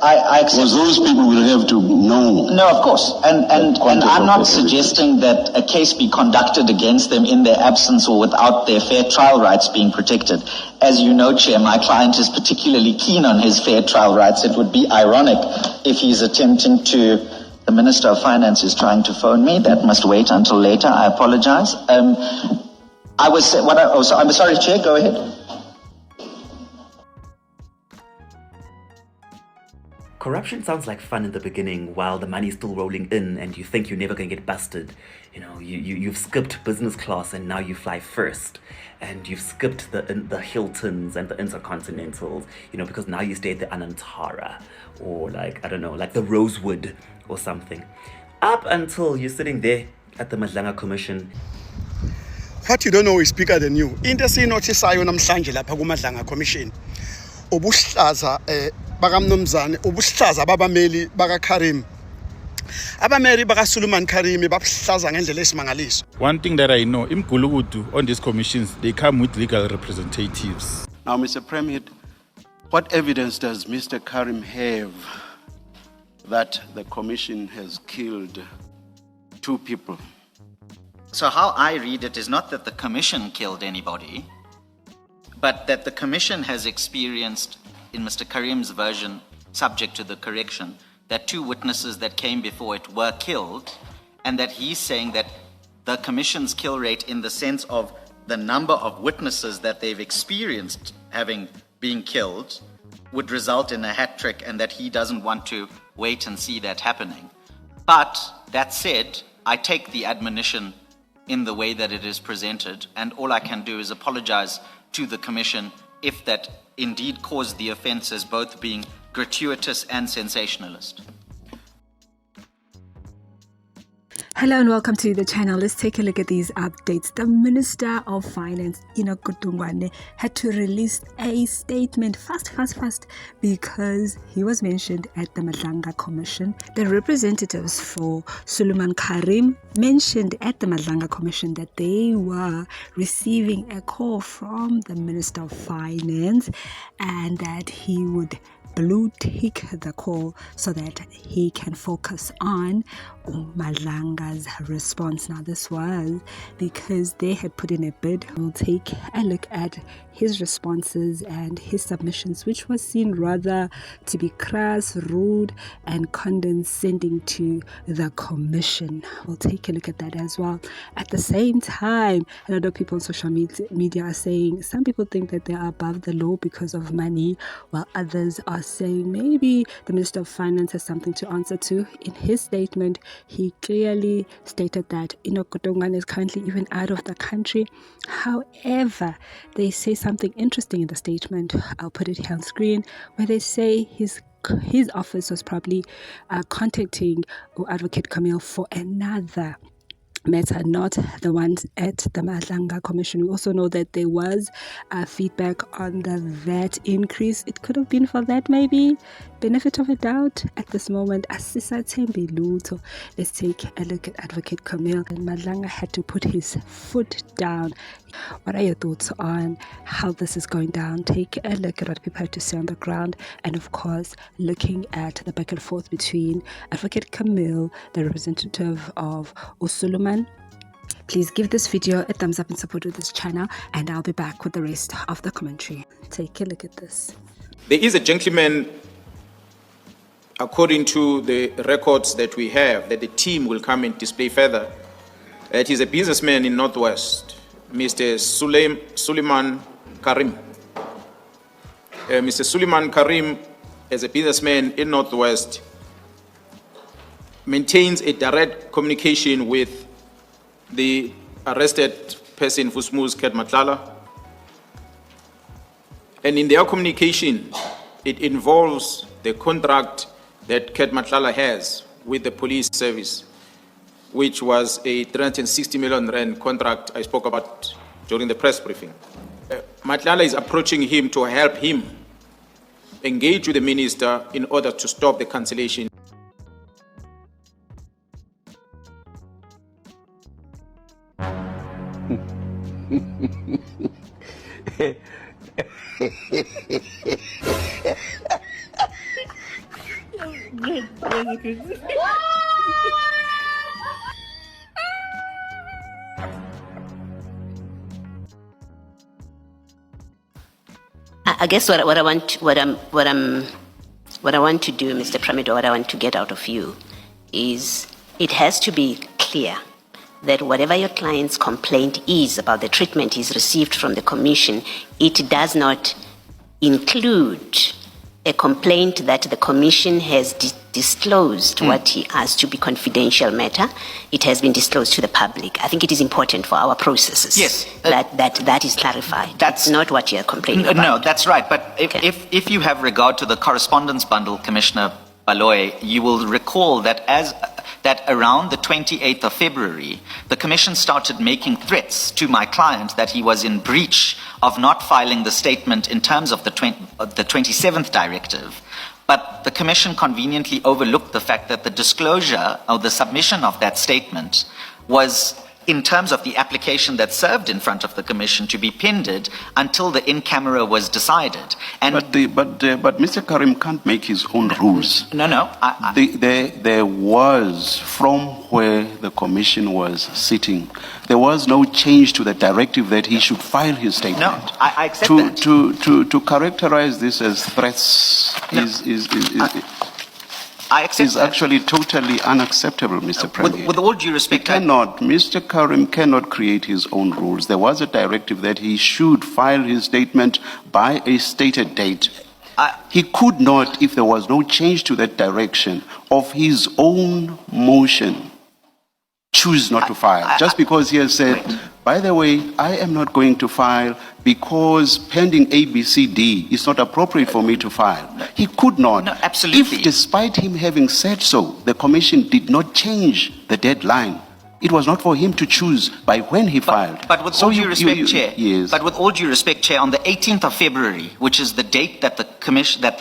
I accept. Because those people will have to know. No, of course. And I'm not suggesting that a case be conducted against them in their absence or without their fair trial rights being protected. As you know, Chair, my client is particularly keen on his fair trial rights. It would be ironic if he's attempting to... The Minister of Finance is trying to phone me. That must wait until later. I apologize. I'm sorry, Chair, go ahead. Corruption sounds like fun in the beginning while the money's still rolling in and you think you're never going to get busted. You know, you've skipped business class and now you fly first. And you've skipped the Hiltons and the Intercontinentals, you know, because now you stay at the Anantara or like, I don't know, like the Rosewood or something. Up until you're sitting there at the Madlanga Commission. What you don't know is bigger than you. Into esinotshisayo namhlanje lapha kuMadlanga Commission. Ubuhlaza bakamnumzane, ubuhlaza babameli bakaKarrim. Abameli bakaSuluman Carrim babuhlaza ngendlela esimangaliso. One thing that I know, imgulukudu on these commissions, they come with legal representatives. Now, Mr. Premier, what evidence does Mr. Carrim have that the commission has killed 2 people? So how I read it is not that the commission killed anybody, but that the commission has experienced, in Mr. Carrim's version, subject to the correction, that 2 witnesses that came before it were killed, and that he's saying that the commission's kill rate in the sense of the number of witnesses that they've experienced having been killed would result in a hat trick, and that he doesn't want to wait and see that happening. But that said, I take the admonition in the way that it is presented, and all I can do is apologize to the commission if that indeed caused the offences both being gratuitous and sensationalist. Hello and welcome to the channel. Let's take a look at these updates. The Minister of Finance, Kutungwane, had to release a statement fast because he was mentioned at the Madlanga Commission. The representatives for Suliman Carrim mentioned at the Madlanga Commission that they were receiving a call from the Minister of Finance and that he would blue tick the call so that he can focus on Madlanga's response. Now this was because they had put in a bid. We'll take a look at his responses and his submissions, which was seen rather to be crass, rude and condescending to the commission. We'll take a look at that as well. At the same time, a lot of people on social media are saying some people think that they are above the law because of money, while others are saying maybe the Minister of Finance has something to answer to. In his statement, he clearly stated that Kutungwane is currently even out of the country. However, they say something interesting in the statement. I'll put it here on screen, where they say his office was probably contacting Advocate Kameel for another matter, not the ones at the Madlanga Commission. We also know that there was feedback on the VAT increase. It could have been for that, maybe. Benefit of a doubt at this moment. Asisa Tembi Luto. Let's take a look at Advocate Kameel. And Madlanga had to put his foot down. What are your thoughts on how this is going down? Take a look at what people have to say on the ground, and of course looking at the back and forth between Advocate Kameel, the representative of Suluman. Please give this video a thumbs up in support of this channel, and I'll be back with the rest of the commentary. Take a look at this. There is a gentleman, according to the records that we have, that the team will come and display further. He's a businessman in Northwest, Mr. Suliman Carrim. Mr. Suliman Carrim, as a businessman in Northwest, maintains a direct communication with the arrested person, Fusmuz Kedmatlala. And in their communication, it involves the contract that Kedmatlala has with the police service, which was a 360 million rand contract I spoke about during the press briefing. Matlala is approaching him to help him engage with the minister in order to stop the cancellation. I guess what I want to do, Mr. Pramido, what I want to get out of you is it has to be clear that whatever your client's complaint is about the treatment he's received from the commission, it does not include a complaint that the commission has disclosed what he has to be confidential matter. It has been disclosed to the public. I think it is important for our processes. Yes. That is clarified. That's not what you're complaining about. No, that's right. But if you have regard to the correspondence bundle, Commissioner Baloy, you will recall that that around the 28th of February, the Commission started making threats to my client that he was in breach of not filing the statement in terms of the 27th directive. But the Commission conveniently overlooked the fact that the disclosure or the submission of that statement was, in terms of the application that served in front of the Commission, to be pended until the in-camera was decided. And But Mr. Carrim can't make his own rules. No. There was, from where the commission was sitting, there was no change to the directive that he should file his statement. No, I accept that. To characterize this as threats I accept is that. actually totally unacceptable, Mr. Premier. With all due respect, Mr. Carrim cannot create his own rules. There was a directive that he should file his statement by a stated date. He could not, if there was no change to that direction of his own motion, choose not to file. Just because he has said, by the way, I am not going to file because pending ABCD is not appropriate for me to file. He could not. No, absolutely. If, despite him having said so, the commission did not change the deadline, it was not for him to choose by when he filed. But with all due respect, Chair, yes. but with all due respect, Chair, on the 18th of February, which is the date that the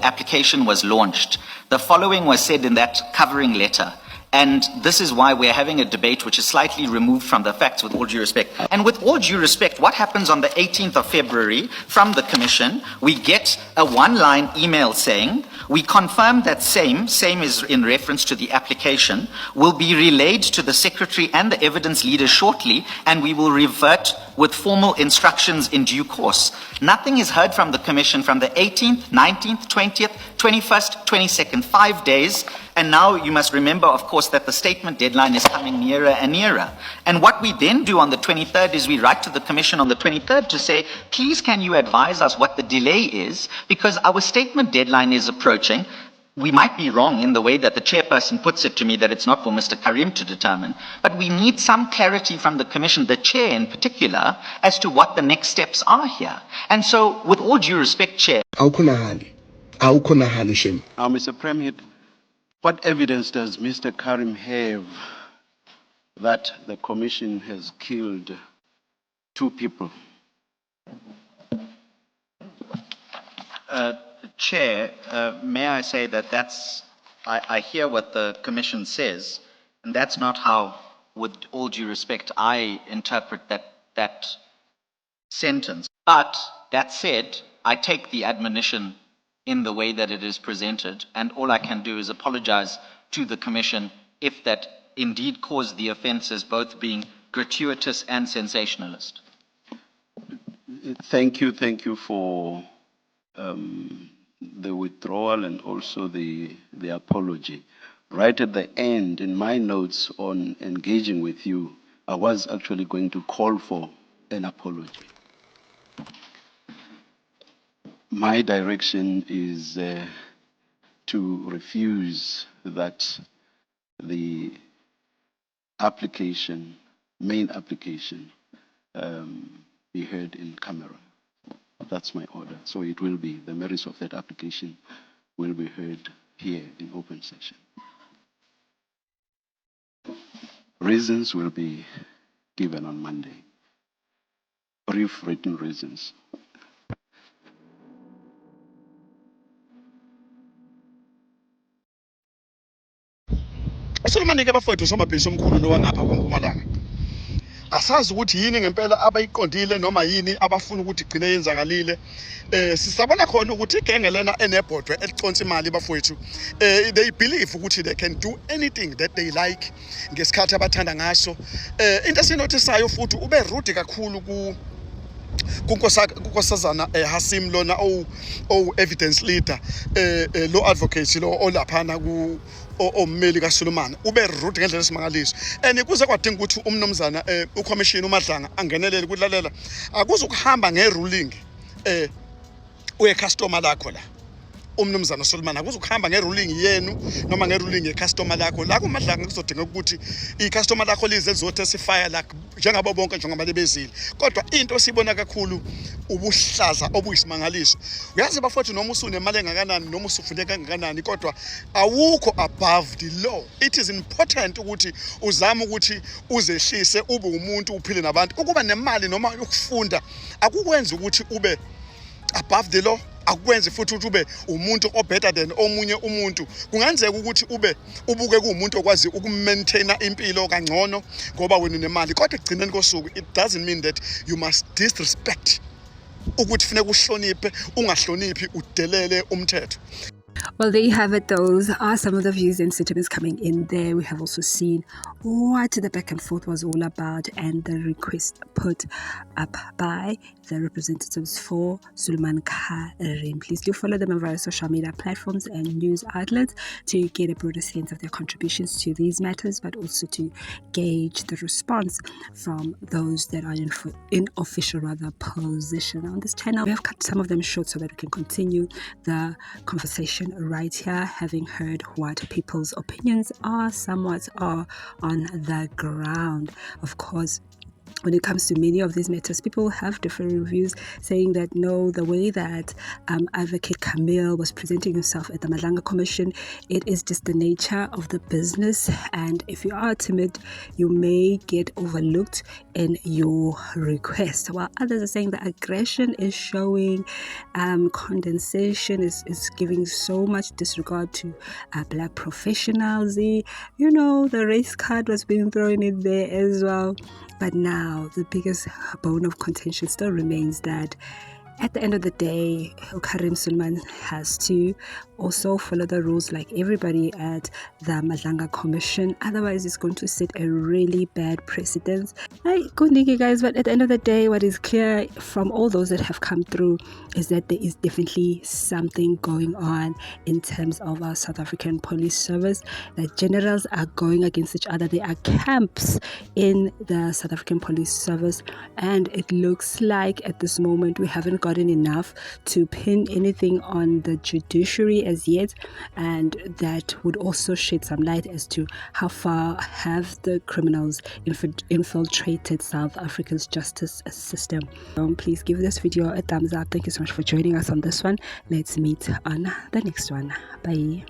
application was launched, the following was said in that covering letter. And this is why we're having a debate which is slightly removed from the facts, with all due respect. And with all due respect, what happens on the 18th of February from the Commission, we get a one-line email saying, we confirm that same is in reference to the application, will be relayed to the Secretary and the evidence leader shortly, and we will revert with formal instructions in due course. Nothing is heard from the Commission from the 18th, 19th, 20th, 21st, 22nd, 5 days. And now you must remember, of course, that the statement deadline is coming nearer and nearer. And what we then do on the 23rd is we write to the Commission on the 23rd to say, please can you advise us what the delay is, because our statement deadline is approaching. We might be wrong in the way that the chairperson puts it to me, that it's not for Mr. Carrim to determine, but we need some clarity from the Commission, the chair in particular, as to what the next steps are here. And so, with all due respect, Chair. Now, Mr. Premier, what evidence does Mr. Carrim have that the commission has killed 2 people? Chair, may I say that I hear what the Commission says, and that's not how, with all due respect, I interpret that sentence. But, that said, I take the admonition in the way that it is presented, and all I can do is apologize to the Commission if that indeed caused the offences both being gratuitous and sensationalist. Thank you for the withdrawal and also the apology. Right at the end, in my notes on engaging with you, I was actually going to call for an apology. My direction is to refuse that the main application, be heard in camera. That's my order. So it will be, the merits of that application will be heard here in open session. Reasons will be given on Monday. Brief written reasons. Suluman ke bafowethu somabhizinisi omkhulu nowangapha kwaMpumalanga. asazi ukuthi yini ngempela abayiqondile noma yini abafuna ukuthi igcine yenzakalile. Sisabona khona ukuthi igenge lena enebhodwe eliconsa imali bafowethu, they believe ukuthi they can do anything that they like ngesikhathi abathanda ngaso. Into esinotisayo futhi ube rude kakhulu kunkosazana Hasim lona evidence leader, lo advocate lo olaphana ommeli kaSuluman, ube rude ngendlela esimangaliso. And kuze kwadinga ukuthi umnomzana ucommission uMadlanga angenelele ukulalela, akuzukuhamba ngeruling uye customer lakho la. Umnomzana Suluman akuzukuhamba ngeruling yenu noma ngeruling yecustomer lakho la kuMadlanga kuzodinga ukuthi icustomer lakho lize lizotestify la njengabo bonke njengoba bezile. Kodwa into sibona kakhulu ubuhlaza obuyisimangaliso. Uyazi bafowethu noma usunemali engakanani noma usufunde kangakanani kodwa awukho above the law. It is important ukuthi uzame ukuthi uzehlise ube umuntu uphile nabantu. Ukuba nemali noma ukufunda akukwenza ukuthi ube above the law, akwenze futhi ukuthi ube umuntu better than omunye umuntu. Kungenzeka ukuthi ubuke kuumuntu okwazi ukumaintaina impilo kangcono ngoba wena unemali, kodwa egcineni kosuku it doesn't mean that you must disrespect ukuthi funeka uhloniphe, ungahloniphi udelele umthetho. Well, there you have it. Those are some of the views and sentiments coming in there. We have also seen what the back and forth was all about and the request put up by the representatives for Suliman Carrim. Please do follow them on various social media platforms and news outlets to get a broader sense of their contributions to these matters, but also to gauge the response from those that are in official position. On this channel, we have cut some of them short so that we can continue the conversation right here, having heard what people's opinions are, somewhat are on the ground. Of course, when it comes to many of these matters, people have different reviews saying that no, the way that Advocate Kameel was presenting himself at the Madlanga Commission, it is just the nature of the business, and if you are timid, you may get overlooked in your request. While others are saying that aggression is showing, condensation is giving so much disregard to black professionals. You know, the race card was being thrown in there as well. But now the biggest bone of contention still remains that at the end of the day, Carrim Suluman has to also follow the rules like everybody at the Madlanga Commission. Otherwise, it's going to set a really bad precedent. Guys, but at the end of the day, what is clear from all those that have come through is that there is definitely something going on in terms of our South African police service. That generals are going against each other. There are camps in the South African police service, and it looks like at this moment we haven't gotten enough to pin anything on the judiciary as yet, and that would also shed some light as to how far have the criminals infiltrated South Africa's justice system. Please give this video a thumbs up. Thank you so much for joining us on this one. Let's meet on the next one. Bye.